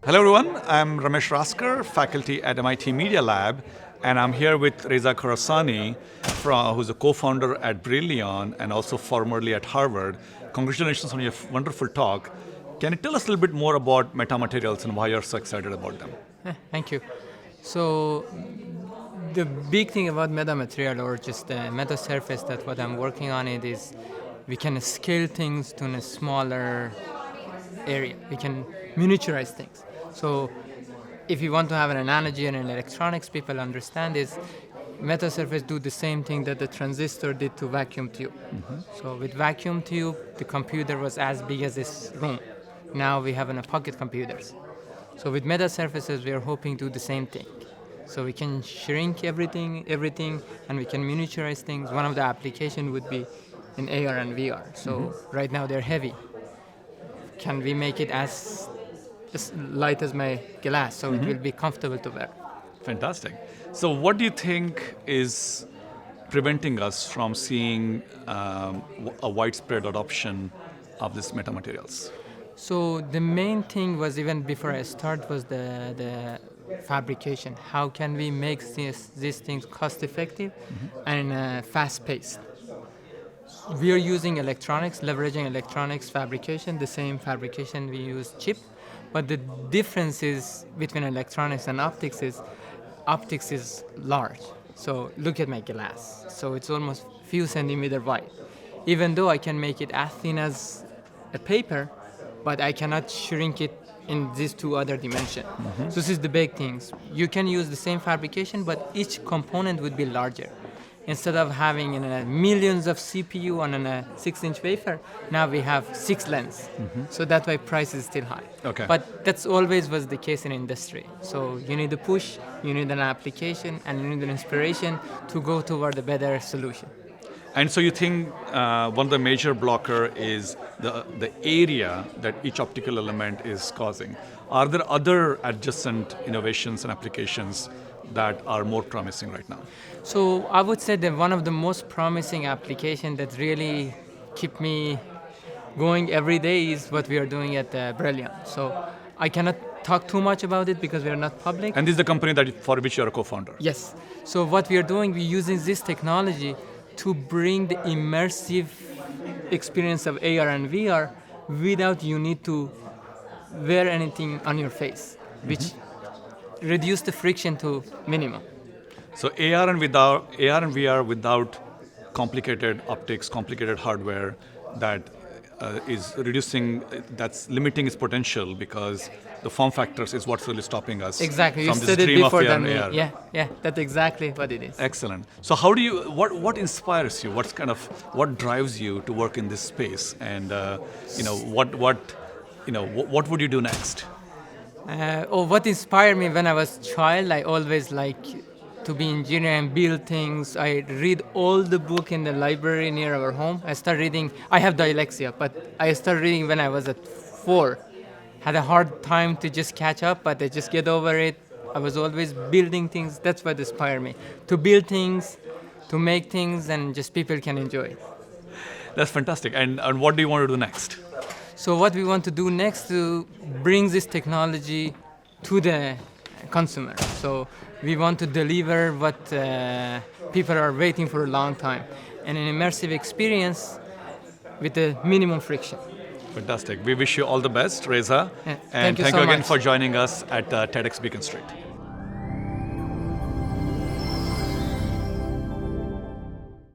Hello everyone, I'm Ramesh Raskar, faculty at MIT Media Lab, and I'm here with Reza Khorasani, who's a co-founder at Brillion and also formerly at Harvard. Congratulations on your wonderful talk. Can you tell us a little bit more about metamaterials and why you're so excited about them? Thank you. So the big thing about metamaterial or just the meta surface that what I'm working on it is we can scale things to a smaller area. We can miniaturize things. So if you want to have an analogy in electronics, people understand is meta surface do the same thing that the transistor did to vacuum tube. So with vacuum tube, the computer was as big as this room. Now we have pocket computers. So with meta surfaces, we are hoping to do the same thing. So we can shrink everything, and we can miniaturize things. One of the applications would be in AR and VR. So right now they're heavy. Can we make it as light as my glass so it will be comfortable to wear? Fantastic. So what do you think is preventing us from seeing a widespread adoption of these metamaterials? So the main thing was, even before I start, was the fabrication. How can we make these things cost effective and fast paced? We are using electronics, leveraging electronics fabrication, the same fabrication we use chip, but the difference is between electronics and optics is large. So look at my glass. So it's almost few centimeter wide. Even though I can make it as thin as a paper, but I cannot shrink it in these two other dimensions. So this is the big things. You can use the same fabrication, but each component would be larger. Instead of having millions of CPU on a 6-inch wafer, now we have 6 lens. So that's why price is still high. Okay. But that's always was the case in industry. So you need a push, you need an application, and you need an inspiration to go toward a better solution. And so you think one of the major blocker is the area that each optical element is causing. Are there other adjacent innovations and applications that are more promising right now? So I would say that one of the most promising applications that really keep me going every day is what we are doing at Brillion. So I cannot talk too much about it because we are not public. And this is the company for which you are a co-founder. Yes. So what we are doing, we're using this technology to bring the immersive experience of AR and VR without you need to wear anything on your face, which reduce the friction to minimum. So AR and VR without complicated optics, complicated hardware, that is that's limiting its potential because the form factors is what's really stopping us. Exactly, you from said this it dream before of AR than me. and AR. Yeah, that's exactly what it is. Excellent. So how do you, what inspires you? What drives you to work in this space? And what would you do next? What inspired me when I was a child, I always like to be engineer and build things. I read all the book in the library near our home. I started reading, I have dyslexia, but I started reading when I was at 4. Had a hard time to just catch up, but I just get over it. I was always building things. That's what inspired me. To build things, to make things, and just people can enjoy it. That's fantastic. And what do you want to do next? So what we want to do next to bring this technology to the consumer. So we want to deliver what people are waiting for a long time, and an immersive experience with a minimum friction. Fantastic. We wish you all the best, Reza. Yeah, and thank you thank so you again much. for joining us at TEDx Beacon Street.